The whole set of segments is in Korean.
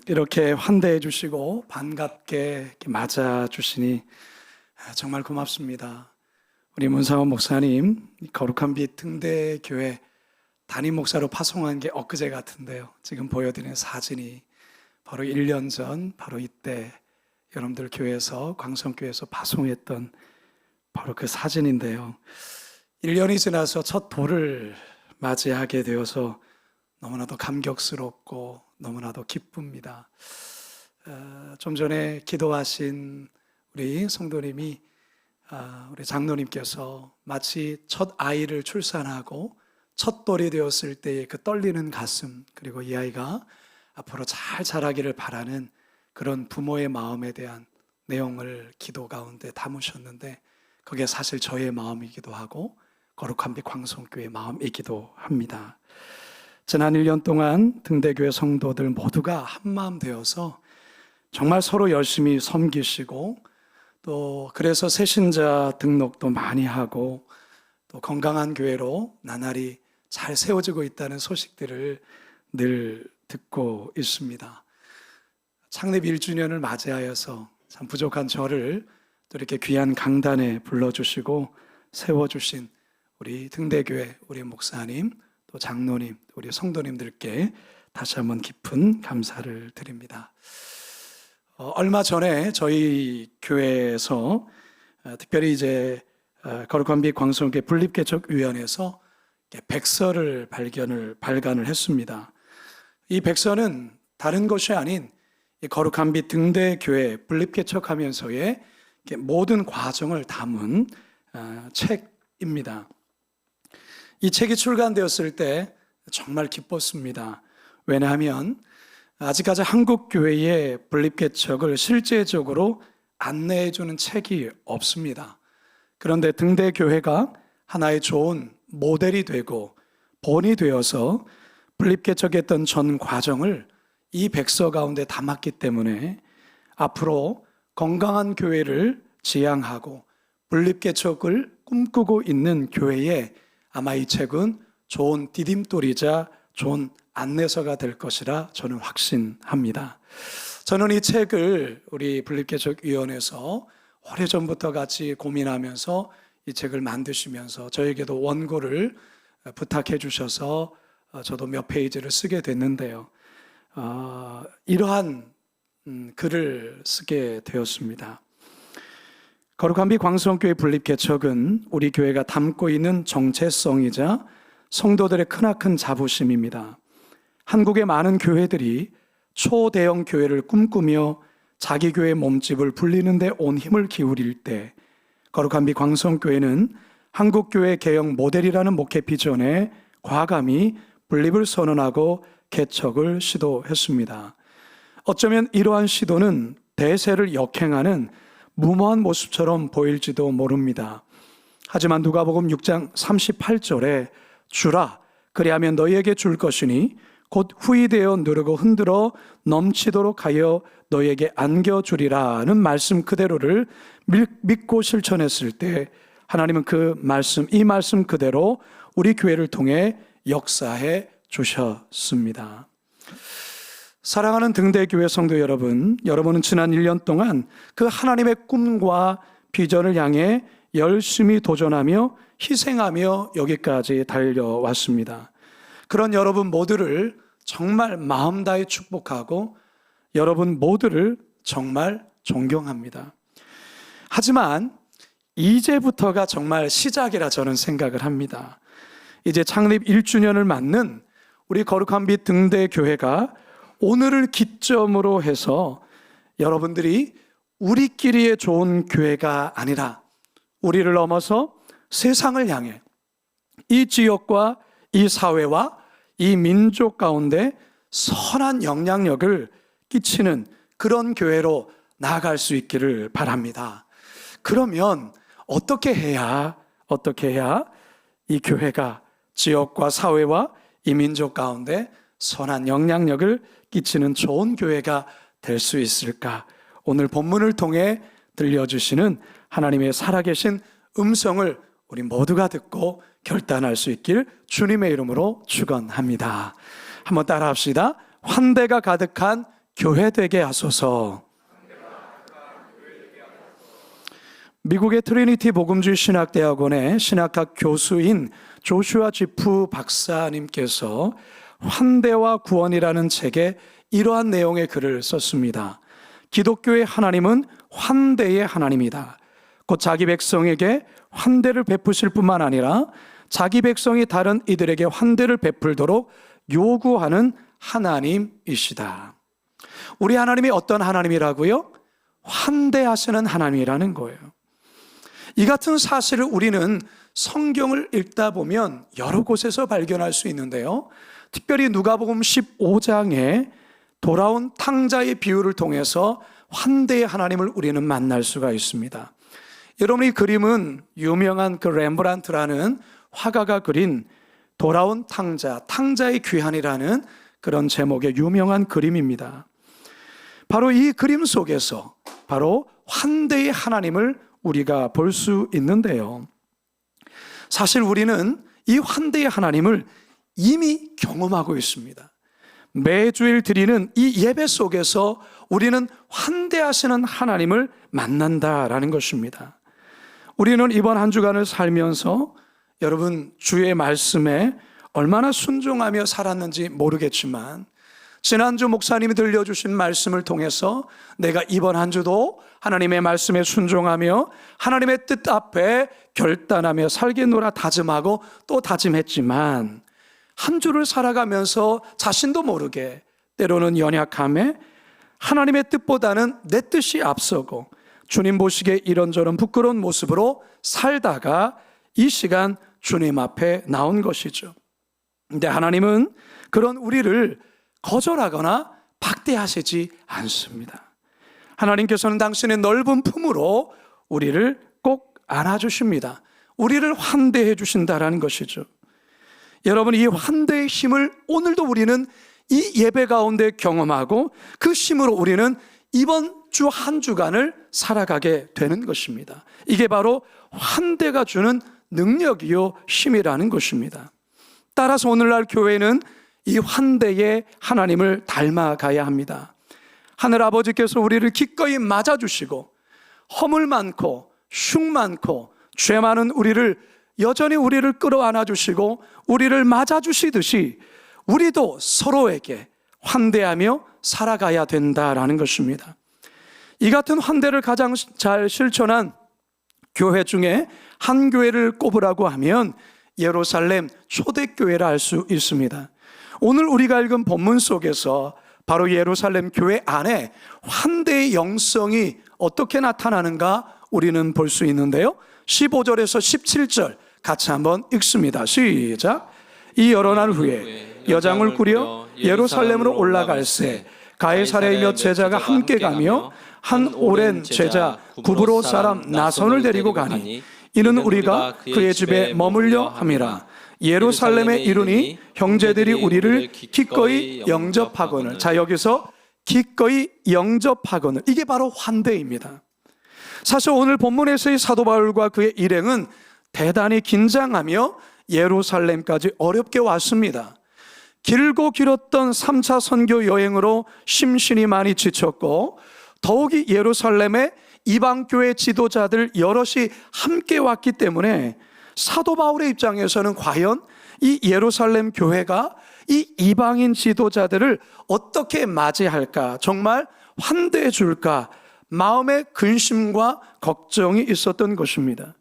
이렇게 환대해 주시고 반갑게 이렇게 맞아 주시니 정말 고맙습니다. 우리 문상원 목사님 거룩한 빛 등대교회 담임 목사로 파송한 게 엊그제 같은데요. 지금 보여드리는 사진이 바로 1년 전 바로 이때 여러분들 교회에서 광성교회에서 파송했던 바로 그 사진인데요. 1년이 지나서 첫 돌을 맞이하게 되어서 너무나도 감격스럽고 너무나도 기쁩니다. 좀 전에 기도하신 우리 성도님이 우리 장로님께서 마치 첫 아이를 출산하고 첫 돌이 되었을 때의 그 떨리는 가슴, 그리고 이 아이가 앞으로 잘 자라기를 바라는 그런 부모의 마음에 대한 내용을 기도 가운데 담으셨는데, 그게 사실 저의 마음이기도 하고 거룩한 빛 광성교회의 마음이기도 합니다. 지난 1년 동안 등대교회 성도들 모두가 한마음 되어서 정말 서로 열심히 섬기시고, 또 그래서 새신자 등록도 많이 하고, 또 건강한 교회로 나날이 잘 세워지고 있다는 소식들을 늘 듣고 있습니다. 창립 1주년을 맞이하여서 참 부족한 저를 또 이렇게 귀한 강단에 불러주시고 세워주신 우리 등대교회 우리 목사님, 또 장로님, 우리 성도님들께 다시 한번 깊은 감사를 드립니다. 얼마 전에 저희 교회에서 특별히 이제 거룩한 빛 광성교회 분립개척위원회에서 백서를 발간을 했습니다. 이 백서는 다른 것이 아닌 거룩한 빛 등대교회 분립개척하면서의 모든 과정을 담은 책입니다. 이 책이 출간되었을 때 정말 기뻤습니다. 왜냐하면 아직까지 한국 교회의 분립개척을 실제적으로 안내해 주는 책이 없습니다. 그런데 등대교회가 하나의 좋은 모델이 되고 본이 되어서 분립개척했던 전 과정을 이 백서 가운데 담았기 때문에 앞으로 건강한 교회를 지향하고 분립개척을 꿈꾸고 있는 교회에 아마 이 책은 좋은 디딤돌이자 좋은 안내서가 될 것이라 저는 확신합니다. 저는 이 책을 우리 분립개척위원회에서 오래전부터 같이 고민하면서 이 책을 만드시면서 저에게도 원고를 부탁해 주셔서 저도 몇 페이지를 쓰게 됐는데요. 이러한 글을 쓰게 되었습니다. 거룩한 빛 광성교회 분립개척은 우리 교회가 담고 있는 정체성이자 성도들의 크나큰 자부심입니다. 한국의 많은 교회들이 초대형 교회를 꿈꾸며 자기 교회 몸집을 불리는 데 온 힘을 기울일 때, 거룩한 빛 광성교회는 한국교회 개혁 모델이라는 목회 비전에 과감히 분립을 선언하고 개척을 시도했습니다. 어쩌면 이러한 시도는 대세를 역행하는 무모한 모습처럼 보일지도 모릅니다. 하지만 누가복음 6장 38절에 주라 그리하면 너희에게 줄 것이니 곧 후이되어 누르고 흔들어 넘치도록 하여 너희에게 안겨주리라는 말씀 그대로를 믿고 실천했을 때 하나님은 이 말씀 그대로 우리 교회를 통해 역사해 주셨습니다. 사랑하는 등대교회 성도 여러분, 여러분은 지난 1년 동안 그 하나님의 꿈과 비전을 향해 열심히 도전하며 희생하며 여기까지 달려왔습니다. 그런 여러분 모두를 정말 마음 다해 축복하고 여러분 모두를 정말 존경합니다. 하지만 이제부터가 정말 시작이라 저는 생각을 합니다. 이제 창립 1주년을 맞는 우리 거룩한 빛 등대교회가 오늘을 기점으로 해서 여러분들이 우리끼리의 좋은 교회가 아니라 우리를 넘어서 세상을 향해 이 지역과 이 사회와 이 민족 가운데 선한 영향력을 끼치는 그런 교회로 나아갈 수 있기를 바랍니다. 그러면 어떻게 해야 이 교회가 지역과 사회와 이 민족 가운데 선한 영향력을 끼치는 좋은 교회가 될 수 있을까? 오늘 본문을 통해 들려주시는 하나님의 살아계신 음성을 우리 모두가 듣고 결단할 수 있길 주님의 이름으로 축원합니다. 한번 따라합시다. 환대가 가득한 교회 되게 하소서. 미국의 트리니티 복음주의 신학대학원의 신학학 교수인 조슈아 지프 박사님께서 환대와 구원이라는 책에 이러한 내용의 글을 썼습니다. 기독교의 하나님은 환대의 하나님이다. 곧 자기 백성에게 환대를 베푸실 뿐만 아니라 자기 백성이 다른 이들에게 환대를 베풀도록 요구하는 하나님이시다. 우리 하나님이 어떤 하나님이라고요? 환대하시는 하나님이라는 거예요. 이 같은 사실을 우리는 성경을 읽다 보면 여러 곳에서 발견할 수 있는데요. 특별히 누가복음 15장에 돌아온 탕자의 비유를 통해서 환대의 하나님을 우리는 만날 수가 있습니다. 여러분, 이 그림은 유명한 그 렘브란트라는 화가가 그린 돌아온 탕자, 탕자의 귀환이라는 그런 제목의 유명한 그림입니다. 바로 이 그림 속에서 바로 환대의 하나님을 우리가 볼 수 있는데요. 사실 우리는 이 환대의 하나님을 이미 경험하고 있습니다. 매주일 드리는 이 예배 속에서 우리는 환대하시는 하나님을 만난다라는 것입니다. 우리는 이번 한 주간을 살면서 여러분 주의 말씀에 얼마나 순종하며 살았는지 모르겠지만 지난주 목사님이 들려주신 말씀을 통해서 내가 이번 한 주도 하나님의 말씀에 순종하며 하나님의 뜻 앞에 결단하며 살겠노라 다짐하고 또 다짐했지만 한 주를 살아가면서 자신도 모르게 때로는 연약함에 하나님의 뜻보다는 내 뜻이 앞서고 주님 보시기에 이런저런 부끄러운 모습으로 살다가 이 시간 주님 앞에 나온 것이죠. 근데 하나님은 그런 우리를 거절하거나 박대하시지 않습니다. 하나님께서는 당신의 넓은 품으로 우리를 꼭 안아주십니다. 우리를 환대해 주신다라는 것이죠. 여러분, 이 환대의 힘을 오늘도 우리는 이 예배 가운데 경험하고 그 힘으로 우리는 이번 주 한 주간을 살아가게 되는 것입니다. 이게 바로 환대가 주는 능력이요 힘이라는 것입니다. 따라서 오늘날 교회는 이 환대의 하나님을 닮아가야 합니다. 하늘 아버지께서 우리를 기꺼이 맞아주시고 허물 많고 흉 많고 죄 많은 우리를 여전히 우리를 끌어안아 주시고 우리를 맞아주시듯이 우리도 서로에게 환대하며 살아가야 된다라는 것입니다. 이 같은 환대를 가장 잘 실천한 교회 중에 한 교회를 꼽으라고 하면 예루살렘 초대교회라 할 수 있습니다. 오늘 우리가 읽은 본문 속에서 바로 예루살렘 교회 안에 환대의 영성이 어떻게 나타나는가 우리는 볼 수 있는데요. 15절에서 17절 같이 한번 읽습니다. 시작. 이 여러 날 후에 여장을 꾸려 예루살렘으로 올라갈새 가이사랴의 몇 제자가 함께 가며 한 오랜 제자 구브로 사람 나손을 데리고 가니 이는 우리가 그의 집에 머물려 함이라. 예루살렘에 이르니 형제들이 우리를 기꺼이 영접하거늘. 자, 여기서 기꺼이 영접하거늘, 이게 바로 환대입니다. 사실 오늘 본문에서의 사도 바울과 그의 일행은 대단히 긴장하며 예루살렘까지 어렵게 왔습니다. 길고 길었던 3차 선교 여행으로 심신이 많이 지쳤고 더욱이 예루살렘에 이방교회 지도자들 여럿이 함께 왔기 때문에 사도 바울의 입장에서는 과연 이 예루살렘 교회가 이 이방인 지도자들을 어떻게 맞이할까, 정말 환대해 줄까, 마음의 근심과 걱정이 있었던 것입니다.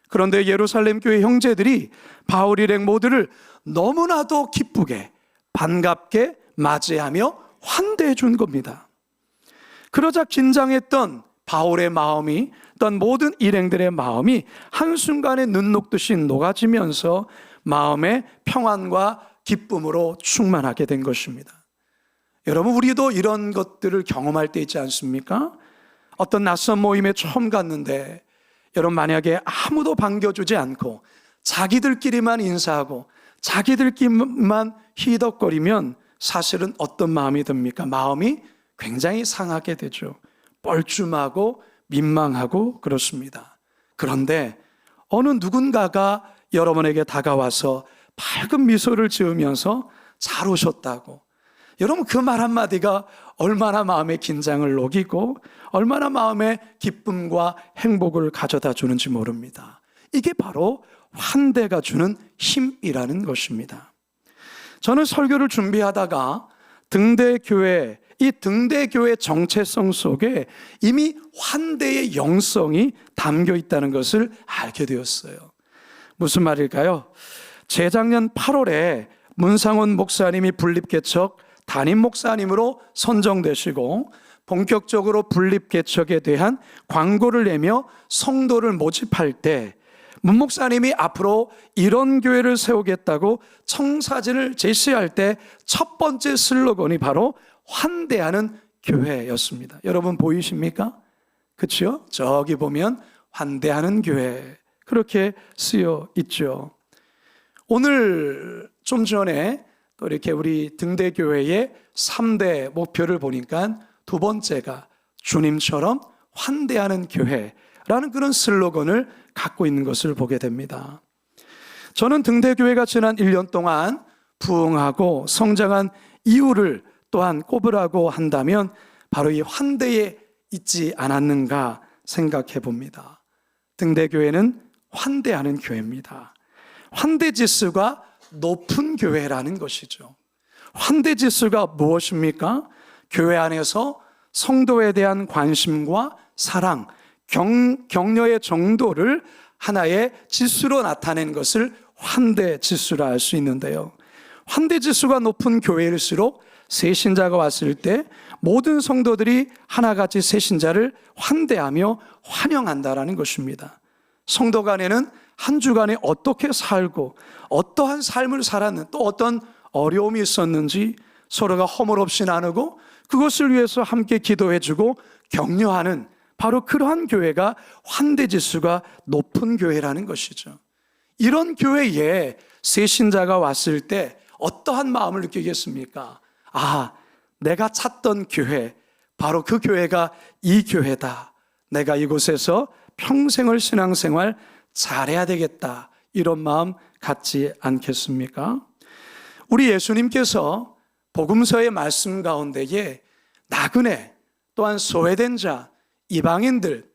그런데 예루살렘 교회 형제들이 바울 일행 모두를 너무나도 기쁘게 반갑게 맞이하며 환대해 준 겁니다. 그러자 긴장했던 바울의 마음이, 또한 모든 일행들의 마음이 한순간에 눈 녹듯이 녹아지면서 마음의 평안과 기쁨으로 충만하게 된 것입니다. 여러분, 우리도 이런 것들을 경험할 때 있지 않습니까? 어떤 낯선 모임에 처음 갔는데 여러분, 만약에 아무도 반겨주지 않고 자기들끼리만 인사하고 자기들끼리만 히덕거리면 사실은 어떤 마음이 듭니까? 마음이 굉장히 상하게 되죠. 뻘쭘하고 민망하고 그렇습니다. 그런데 어느 누군가가 여러분에게 다가와서 밝은 미소를 지으면서 잘 오셨다고, 여러분 그 말 한마디가 얼마나 마음의 긴장을 녹이고 얼마나 마음의 기쁨과 행복을 가져다 주는지 모릅니다. 이게 바로 환대가 주는 힘이라는 것입니다. 저는 설교를 준비하다가 등대교회, 이 등대교회 정체성 속에 이미 환대의 영성이 담겨 있다는 것을 알게 되었어요. 무슨 말일까요? 재작년 8월에 문상원 목사님이 분립개척 담임 목사님으로 선정되시고 본격적으로 분립개척에 대한 광고를 내며 성도를 모집할 때 문 목사님이 앞으로 이런 교회를 세우겠다고 청사진을 제시할 때 첫 번째 슬로건이 바로 환대하는 교회였습니다. 여러분 보이십니까? 그렇죠? 저기 보면 환대하는 교회 그렇게 쓰여 있죠. 오늘 좀 전에 또 이렇게 우리 등대교회의 3대 목표를 보니까 두 번째가 주님처럼 환대하는 교회라는 그런 슬로건을 갖고 있는 것을 보게 됩니다. 저는 등대교회가 지난 1년 동안 부흥하고 성장한 이유를 또한 꼽으라고 한다면 바로 이 환대에 있지 않았는가 생각해 봅니다. 등대교회는 환대하는 교회입니다. 환대 지수가 높은 교회라는 것이죠. 환대 지수가 무엇입니까? 교회 안에서 성도에 대한 관심과 사랑, 격려의 정도를 하나의 지수로 나타낸 것을 환대 지수라 할 수 있는데요. 환대 지수가 높은 교회일수록 새신자가 왔을 때 모든 성도들이 하나같이 새신자를 환대하며 환영한다라는 것입니다. 성도 간에는 한 주간에 어떻게 살고 어떠한 삶을 살았는 또 어떤 어려움이 있었는지 서로가 허물 없이 나누고 그것을 위해서 함께 기도해주고 격려하는 바로 그러한 교회가 환대지수가 높은 교회라는 것이죠. 이런 교회에 새신자가 왔을 때 어떠한 마음을 느끼겠습니까? 아, 내가 찾던 교회, 바로 그 교회가 이 교회다. 내가 이곳에서 평생을 신앙생활 잘해야 되겠다. 이런 마음 갖지 않겠습니까? 우리 예수님께서 복음서의 말씀 가운데에 나그네, 또한 소외된 자, 이방인들,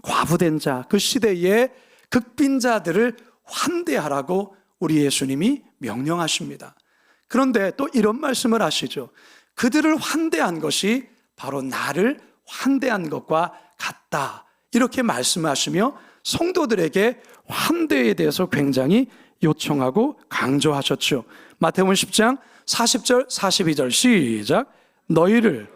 과부된 자, 그 시대의 극빈자들을 환대하라고 우리 예수님이 명령하십니다. 그런데 또 이런 말씀을 하시죠. 그들을 환대한 것이 바로 나를 환대한 것과 같다. 이렇게 말씀하시며 성도들에게 환대에 대해서 굉장히 요청하고 강조하셨죠. 마태복음 10장 40절 42절 시작. 너희를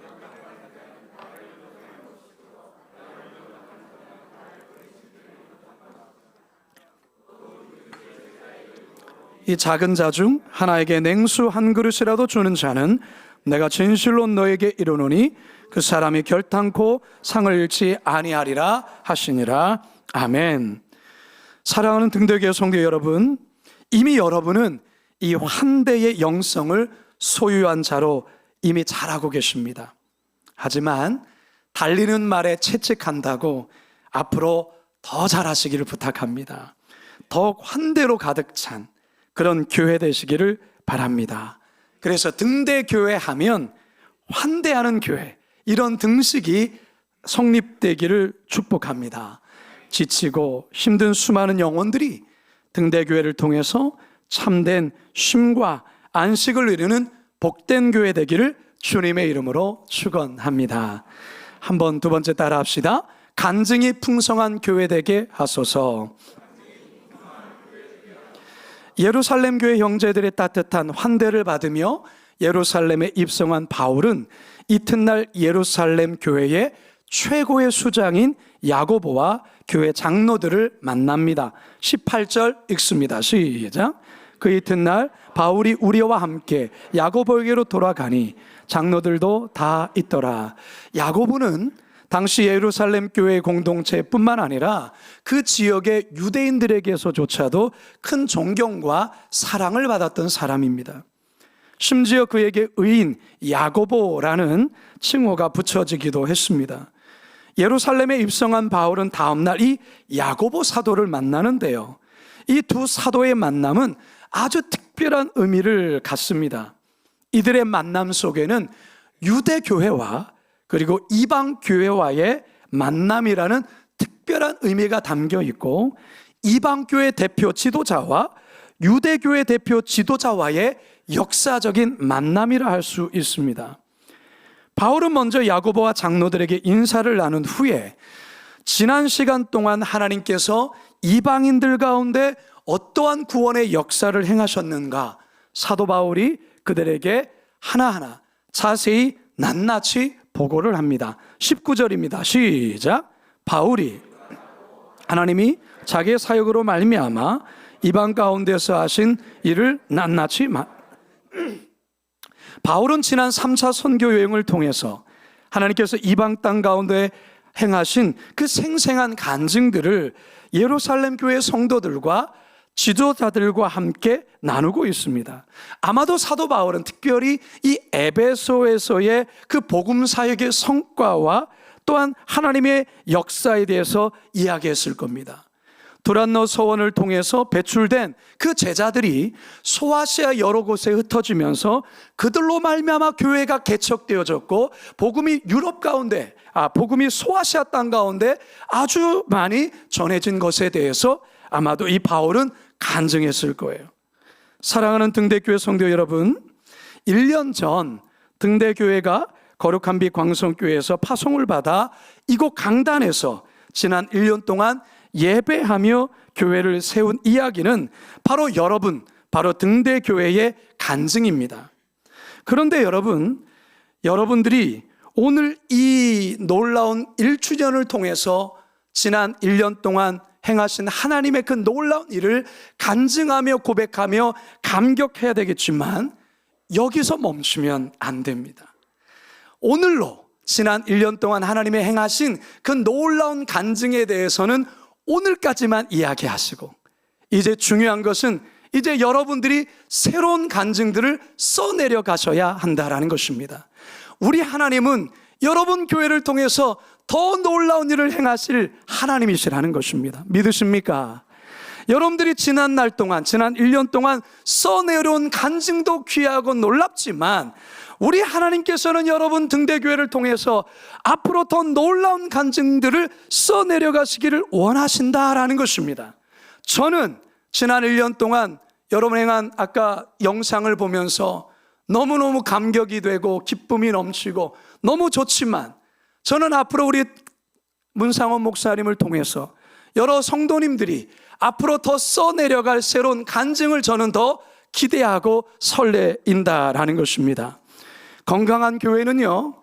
이 작은 자 중 하나에게 냉수 한 그릇이라도 주는 자는 내가 진실로 너에게 이르노니 그 사람이 결탄코 상을 잃지 아니하리라 하시니라. 아멘. 사랑하는 등대교회 성도 여러분, 이미 여러분은 이 환대의 영성을 소유한 자로 이미 잘 알고 계십니다. 하지만 달리는 말에 채찍한다고 앞으로 더 잘하시기를 부탁합니다. 더욱 환대로 가득 찬 그런 교회 되시기를 바랍니다. 그래서 등대교회 하면 환대하는 교회, 이런 등식이 성립되기를 축복합니다. 지치고 힘든 수많은 영혼들이 등대교회를 통해서 참된 쉼과 안식을 이루는 복된 교회 되기를 주님의 이름으로 축원합니다. 한번 두 번째 따라 합시다. 간증이 풍성한 교회 되게 하소서. 예루살렘 교회 형제들의 따뜻한 환대를 받으며 예루살렘에 입성한 바울은 이튿날 예루살렘 교회의 최고의 수장인 야고보와 교회 장로들을 만납니다. 18절 읽습니다. 시작. 그 이튿날 바울이 우리와 함께 야고보에게로 돌아가니 장로들도 다 있더라. 야고보는 당시 예루살렘 교회 공동체뿐만 아니라 그 지역의 유대인들에게서조차도 큰 존경과 사랑을 받았던 사람입니다. 심지어 그에게 의인 야고보라는 칭호가 붙여지기도 했습니다. 예루살렘에 입성한 바울은 다음날 이 야고보 사도를 만나는데요, 이 두 사도의 만남은 아주 특별한 의미를 갖습니다. 이들의 만남 속에는 유대 교회와 그리고 이방 교회와의 만남이라는 특별한 의미가 담겨 있고, 이방 교회 대표 지도자와 유대 교회 대표 지도자와의 역사적인 만남이라 할 수 있습니다. 바울은 먼저 야고보와 장로들에게 인사를 나눈 후에 지난 시간 동안 하나님께서 이방인들 가운데 어떠한 구원의 역사를 행하셨는가, 사도 바울이 그들에게 하나하나 자세히 낱낱이 보고를 합니다. 19절입니다. 시작. 바울이 하나님이 자기의 사역으로 말미암아 이방 가운데서 하신 일을 낱낱이 바울은 지난 3차 선교 여행을 통해서 하나님께서 이방 땅 가운데 행하신 그 생생한 간증들을 예루살렘 교회 성도들과 지도자들과 함께 나누고 있습니다. 아마도 사도 바울은 특별히 이 에베소에서의 그 복음 사역의 성과와 또한 하나님의 역사에 대해서 이야기했을 겁니다. 두란노 서원을 통해서 배출된 그 제자들이 소아시아 여러 곳에 흩어지면서 그들로 말미암아 교회가 개척되어졌고, 복음이 유럽 가운데, 복음이 소아시아 땅 가운데 아주 많이 전해진 것에 대해서 아마도 이 바울은 간증했을 거예요. 사랑하는 등대교회 성도 여러분, 1년 전 등대교회가 거룩한 빛 광성교회에서 파송을 받아 이곳 강단에서 지난 1년 동안 예배하며 교회를 세운 이야기는 바로 여러분, 바로 등대교회의 간증입니다. 그런데 여러분들이 오늘 이 놀라운 1주년을 통해서 지난 1년 동안 행하신 하나님의 그 놀라운 일을 간증하며 고백하며 감격해야 되겠지만 여기서 멈추면 안 됩니다. 오늘로 지난 1년 동안 하나님의 행하신 그 놀라운 간증에 대해서는 오늘까지만 이야기하시고, 이제 중요한 것은 이제 여러분들이 새로운 간증들을 써내려 가셔야 한다라는 것입니다. 우리 하나님은 여러분 교회를 통해서 더 놀라운 일을 행하실 하나님이시라는 것입니다. 믿으십니까? 여러분들이 지난 날 동안, 지난 1년 동안 써내려온 간증도 귀하고 놀랍지만 우리 하나님께서는 여러분 등대교회를 통해서 앞으로 더 놀라운 간증들을 써내려 가시기를 원하신다라는 것입니다. 저는 지난 1년 동안 여러분 행한 아까 영상을 보면서 너무너무 감격이 되고 기쁨이 넘치고 너무 좋지만, 저는 앞으로 우리 문상원 목사님을 통해서 여러 성도님들이 앞으로 더 써내려갈 새로운 간증을 저는 더 기대하고 설레인다라는 것입니다. 건강한 교회는요,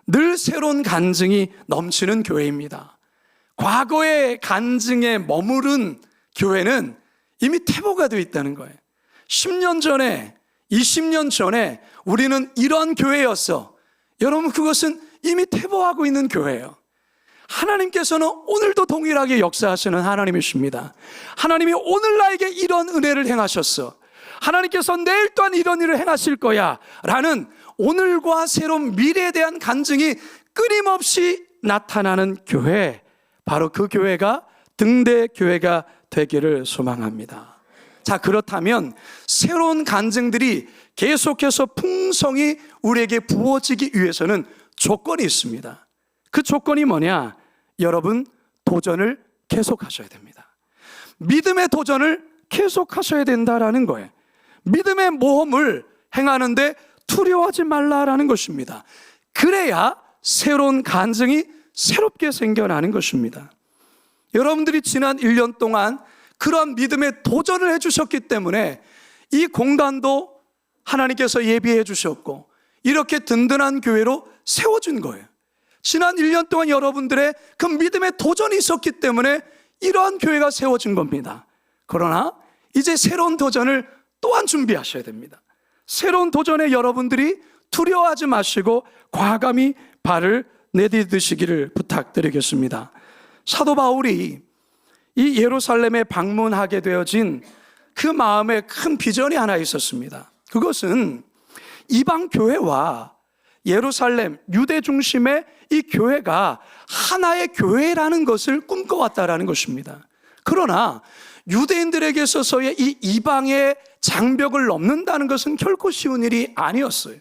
늘 새로운 간증이 넘치는 교회입니다. 과거의 간증에 머무른 교회는 이미 퇴보가 되어 있다는 거예요. 10년 전에, 20년 전에 우리는 이런 교회였어. 여러분, 그것은 이미 퇴보하고 있는 교회예요. 하나님께서는 오늘도 동일하게 역사하시는 하나님이십니다. 하나님이 오늘 나에게 이런 은혜를 행하셨어. 하나님께서 내일 또한 이런 일을 행하실 거야 라는 오늘과 새로운 미래에 대한 간증이 끊임없이 나타나는 교회, 바로 그 교회가 등대교회가 되기를 소망합니다. 자, 그렇다면 새로운 간증들이 계속해서 풍성히 우리에게 부어지기 위해서는 조건이 있습니다. 그 조건이 뭐냐? 여러분, 도전을 계속하셔야 됩니다. 믿음의 도전을 계속하셔야 된다라는 거예요. 믿음의 모험을 행하는데 두려워하지 말라라는 것입니다. 그래야 새로운 간증이 새롭게 생겨나는 것입니다. 여러분들이 지난 1년 동안 그러한 믿음의 도전을 해주셨기 때문에 이 공간도 하나님께서 예비해 주셨고 이렇게 든든한 교회로 세워준 거예요. 지난 1년 동안 여러분들의 그 믿음의 도전이 있었기 때문에 이러한 교회가 세워진 겁니다. 그러나 이제 새로운 도전을 또한 준비하셔야 됩니다. 새로운 도전에 여러분들이 두려워하지 마시고 과감히 발을 내디드시기를 부탁드리겠습니다. 사도 바울이 이 예루살렘에 방문하게 되어진 그 마음에 큰 비전이 하나 있었습니다. 그것은 이방 교회와 예루살렘 유대 중심의 이 교회가 하나의 교회라는 것을 꿈꿔왔다라는 것입니다. 그러나 유대인들에게 있어서의 이 이방의 장벽을 넘는다는 것은 결코 쉬운 일이 아니었어요.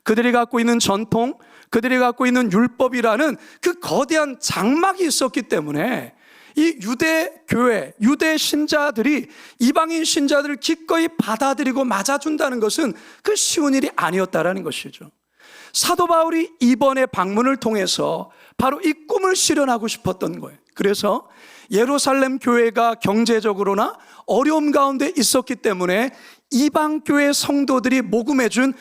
그들이 갖고 있는 전통, 그들이 갖고 있는 율법이라는 그 거대한 장막이 있었기 때문에 이 유대 교회, 유대 신자들이 이방인 신자들을 기꺼이 받아들이고 맞아준다는 것은 그 쉬운 일이 아니었다라는 것이죠. 사도 바울이 이번에 방문을 통해서 바로 이 꿈을 실현하고 싶었던 거예요. 그래서 예루살렘 교회가 경제적으로나 어려움 가운데 있었기 때문에 이방 교회 성도들이 모금해준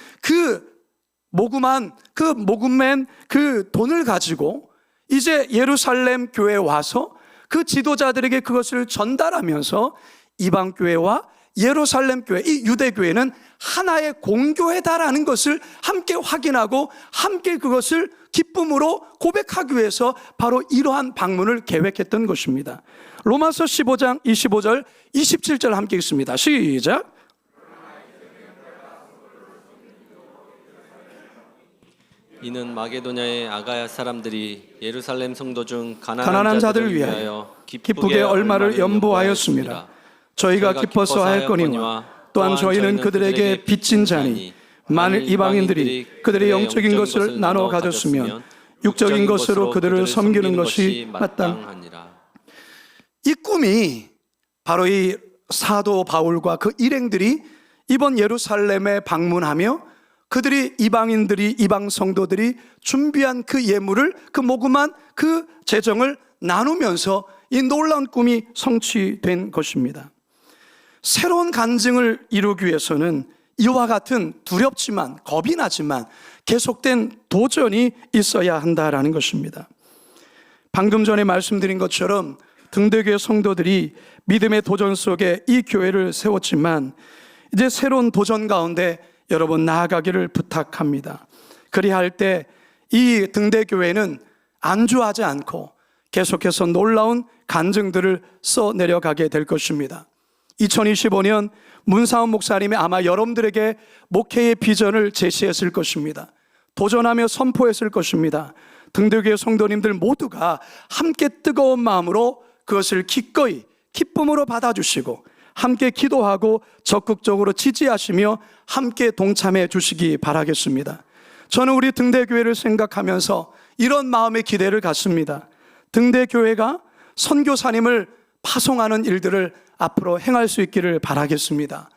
모금맨 그 돈을 가지고 이제 예루살렘 교회에 와서 그 지도자들에게 그것을 전달하면서 이방 교회와 예루살렘 교회, 이 유대 교회는 하나의 공교회다라는 것을 함께 확인하고 함께 그것을 기쁨으로 고백하기 위해서 바로 이러한 방문을 계획했던 것입니다. 로마서 15장 25절 27절 함께 읽습니다. 시작. 이는 마게도냐의 아가야 사람들이 예루살렘 성도 중 가난한 자들을 위하여 기쁘게 얼마를 연보하였습니다. 저희가 기뻐서 하였거니와 또한 저희는 그들에게 빚진 자니 만일 이방인들이 그들의 영적인 것을 나눠 가졌으면 육적인 것으로 그들을 섬기는 것이 마땅하니라. 이 꿈이 바로 이 사도 바울과 그 일행들이 이번 예루살렘에 방문하며 그들이 이방 성도들이 준비한 그 예물을, 그 모금한 그 재정을 나누면서 이 놀라운 꿈이 성취된 것입니다. 새로운 간증을 이루기 위해서는 이와 같은 두렵지만 겁이 나지만 계속된 도전이 있어야 한다라는 것입니다. 방금 전에 말씀드린 것처럼 등대교회 성도들이 믿음의 도전 속에 이 교회를 세웠지만 이제 새로운 도전 가운데 여러분 나아가기를 부탁합니다. 그리할 때 이 등대교회는 안주하지 않고 계속해서 놀라운 간증들을 써내려가게 될 것입니다. 2025년 문사원 목사님이 아마 여러분들에게 목회의 비전을 제시했을 것입니다. 도전하며 선포했을 것입니다. 등대교회 성도님들 모두가 함께 뜨거운 마음으로 그것을 기꺼이 기쁨으로 받아주시고 함께 기도하고 적극적으로 지지하시며 함께 동참해 주시기 바라겠습니다. 저는 우리 등대교회를 생각하면서 이런 마음의 기대를 갖습니다. 등대교회가 선교사님을 파송하는 일들을 앞으로 행할 수 있기를 바라겠습니다.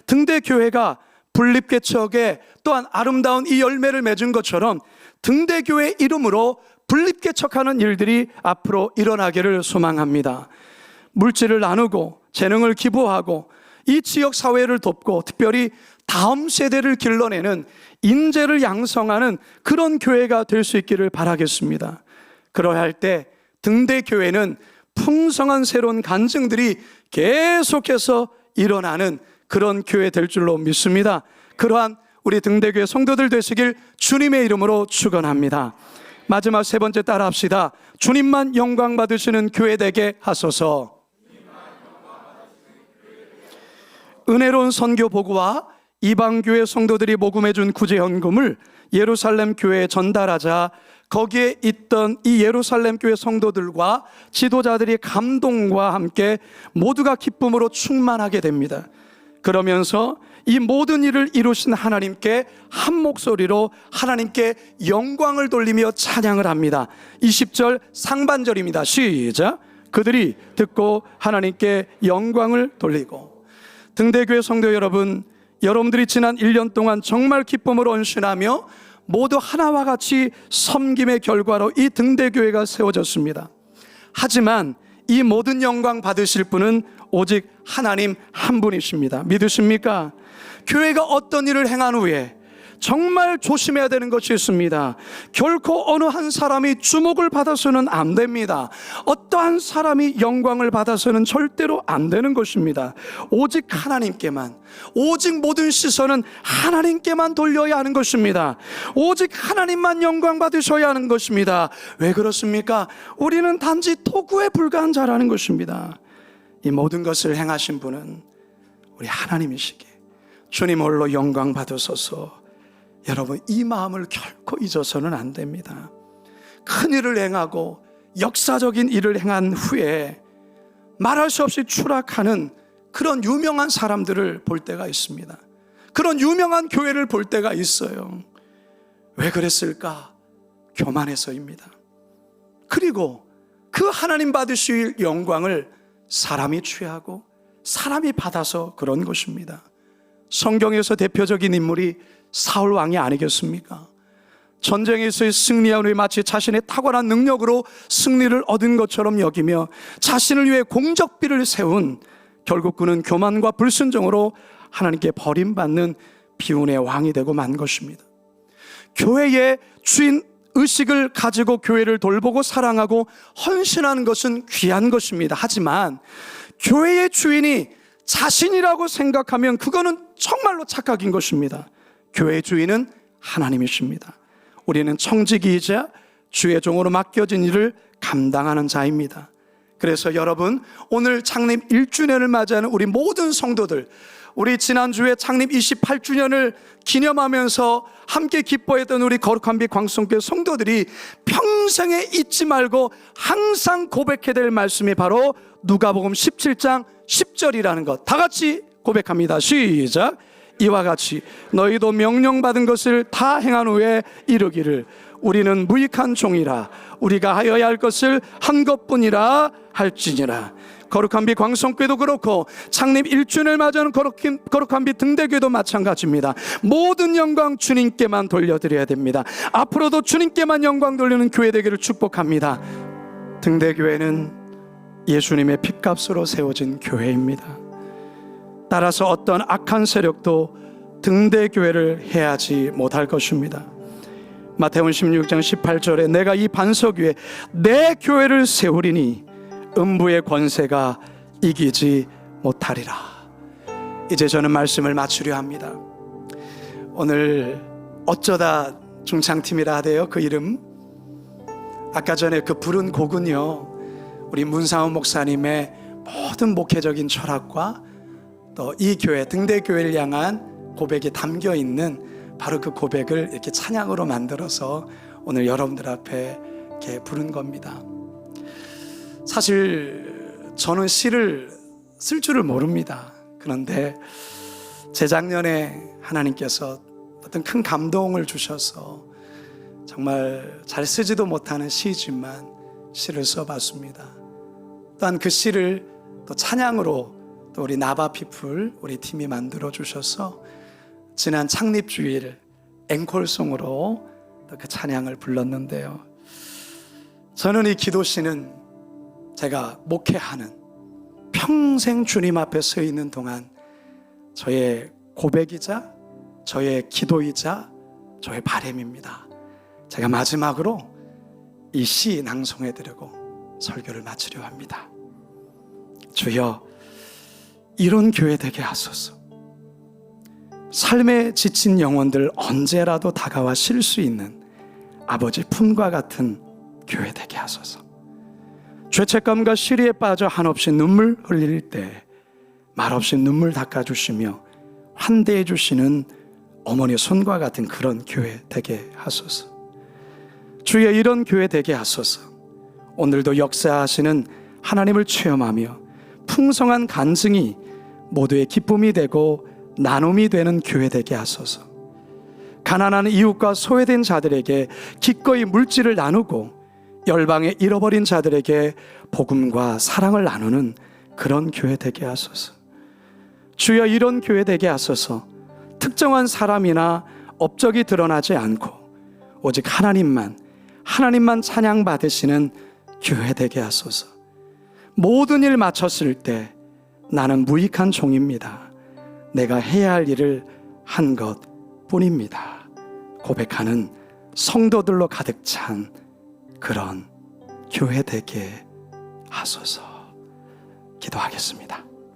등대교회가 분립개척에 또한 아름다운 이 열매를 맺은 것처럼 등대교회 이름으로 분립개척하는 일들이 앞으로 일어나기를 소망합니다. 물질을 나누고 재능을 기부하고 이 지역 사회를 돕고 특별히 다음 세대를 길러내는 인재를 양성하는 그런 교회가 될 수 있기를 바라겠습니다. 그러할 할 때 등대교회는 풍성한 새로운 간증들이 계속해서 일어나는 그런 교회 될 줄로 믿습니다. 그러한 우리 등대교회 성도들 되시길 주님의 이름으로 축원합니다. 마지막 세 번째 따라합시다. 주님만 영광 받으시는 교회 되게 하소서. 은혜로운 선교 보고와 이방교회 성도들이 모금해준 구제헌금을 예루살렘 교회에 전달하자 거기에 있던 이 예루살렘 교회 성도들과 지도자들이 감동과 함께 모두가 기쁨으로 충만하게 됩니다. 그러면서 이 모든 일을 이루신 하나님께 한 목소리로 하나님께 영광을 돌리며 찬양을 합니다. 20절 상반절입니다. 시작. 그들이 듣고 하나님께 영광을 돌리고. 등대교회 성도 여러분, 여러분들이 지난 1년 동안 정말 기쁨으로 헌신하며 모두 하나와 같이 섬김의 결과로 이 등대교회가 세워졌습니다. 하지만 이 모든 영광 받으실 분은 오직 하나님 한 분이십니다. 믿으십니까? 교회가 어떤 일을 행한 후에 정말 조심해야 되는 것이 있습니다. 결코 어느 한 사람이 주목을 받아서는 안 됩니다. 어떠한 사람이 영광을 받아서는 절대로 안 되는 것입니다. 오직 하나님께만, 오직 모든 시선은 하나님께만 돌려야 하는 것입니다. 오직 하나님만 영광 받으셔야 하는 것입니다. 왜 그렇습니까? 우리는 단지 도구에 불과한 자라는 것입니다. 이 모든 것을 행하신 분은 우리 하나님이시기에 주님 홀로 영광 받으소서. 여러분, 이 마음을 결코 잊어서는 안 됩니다. 큰 일을 행하고 역사적인 일을 행한 후에 말할 수 없이 추락하는 그런 유명한 사람들을 볼 때가 있습니다. 그런 유명한 교회를 볼 때가 있어요. 왜 그랬을까? 교만해서입니다. 그리고 그 하나님 받으실 영광을 사람이 취하고 사람이 받아서 그런 것입니다. 성경에서 대표적인 인물이 사울 왕이 아니겠습니까? 전쟁에서의 승리한 후에 마치 자신의 탁월한 능력으로 승리를 얻은 것처럼 여기며 자신을 위해 공적비를 세운, 결국 그는 교만과 불순종으로 하나님께 버림받는 비운의 왕이 되고 만 것입니다. 교회의 주인 의식을 가지고 교회를 돌보고 사랑하고 헌신하는 것은 귀한 것입니다. 하지만 교회의 주인이 자신이라고 생각하면 그거는 정말로 착각인 것입니다. 교회의 주인은 하나님이십니다. 우리는 청지기이자 주의 종으로 맡겨진 일을 감당하는 자입니다. 그래서 여러분, 오늘 창립 1주년을 맞이하는 우리 모든 성도들, 우리 지난주에 창립 28주년을 기념하면서 함께 기뻐했던 우리 거룩한 빛 광성교회 성도들이 평생에 잊지 말고 항상 고백해야 될 말씀이 바로 누가복음 17장 10절이라는 것. 다 같이 고백합니다. 시작. 이와 같이 너희도 명령받은 것을 다 행한 후에 이르기를 우리는 무익한 종이라 우리가 하여야 할 것을 한 것뿐이라 할지니라. 거룩한 빛 광성교회도 그렇고 창립 1주년을 맞이하는 거룩한 빛 등대교회도 마찬가지입니다. 모든 영광 주님께만 돌려드려야 됩니다. 앞으로도 주님께만 영광 돌리는 교회 되기를 축복합니다. 등대교회는 예수님의 핏값으로 세워진 교회입니다. 따라서 어떤 악한 세력도 등대교회를 해하지 못할 것입니다. 마태복음 16장 18절에 내가 이 반석 위에 내 교회를 세우리니 음부의 권세가 이기지 못하리라. 이제 저는 말씀을 마치려 합니다. 오늘 어쩌다 중창팀이라 하대요. 그 이름, 아까 전에 그 부른 곡은요, 우리 문상훈 목사님의 모든 목회적인 철학과 또 이 교회, 등대교회를 향한 고백이 담겨 있는 바로 그 고백을 이렇게 찬양으로 만들어서 오늘 여러분들 앞에 이렇게 부른 겁니다. 사실 저는 시를 쓸 줄을 모릅니다. 그런데 재작년에 하나님께서 어떤 큰 감동을 주셔서 정말 잘 쓰지도 못하는 시지만 시를 써봤습니다. 또한 그 시를 또 찬양으로 또 우리 나바피플 우리 팀이 만들어 주셔서 지난 창립주일 앵콜송으로 또 그 찬양을 불렀는데요. 저는 이 기도시는 제가 목회하는 평생 주님 앞에 서 있는 동안 저의 고백이자 저의 기도이자 저의 바람입니다. 제가 마지막으로 이 시 낭송해드리고 설교를 마치려 합니다. 주여, 이런 교회 되게 하소서. 삶에 지친 영혼들 언제라도 다가와 쉴 수 있는 아버지 품과 같은 교회 되게 하소서. 죄책감과 시리에 빠져 한없이 눈물 흘릴 때 말없이 눈물 닦아주시며 환대해 주시는 어머니 손과 같은 그런 교회 되게 하소서. 주여, 이런 교회 되게 하소서. 오늘도 역사하시는 하나님을 체험하며 풍성한 간증이 모두의 기쁨이 되고 나눔이 되는 교회 되게 하소서. 가난한 이웃과 소외된 자들에게 기꺼이 물질을 나누고 열방에 잃어버린 자들에게 복음과 사랑을 나누는 그런 교회 되게 하소서. 주여, 이런 교회 되게 하소서. 특정한 사람이나 업적이 드러나지 않고 오직 하나님만 찬양받으시는 교회 되게 하소서. 모든 일 마쳤을 때 나는 무익한 종입니다. 내가 해야 할 일을 한 것뿐입니다. 고백하는 성도들로 가득 찬 그런 교회 되게 하소서. 기도하겠습니다.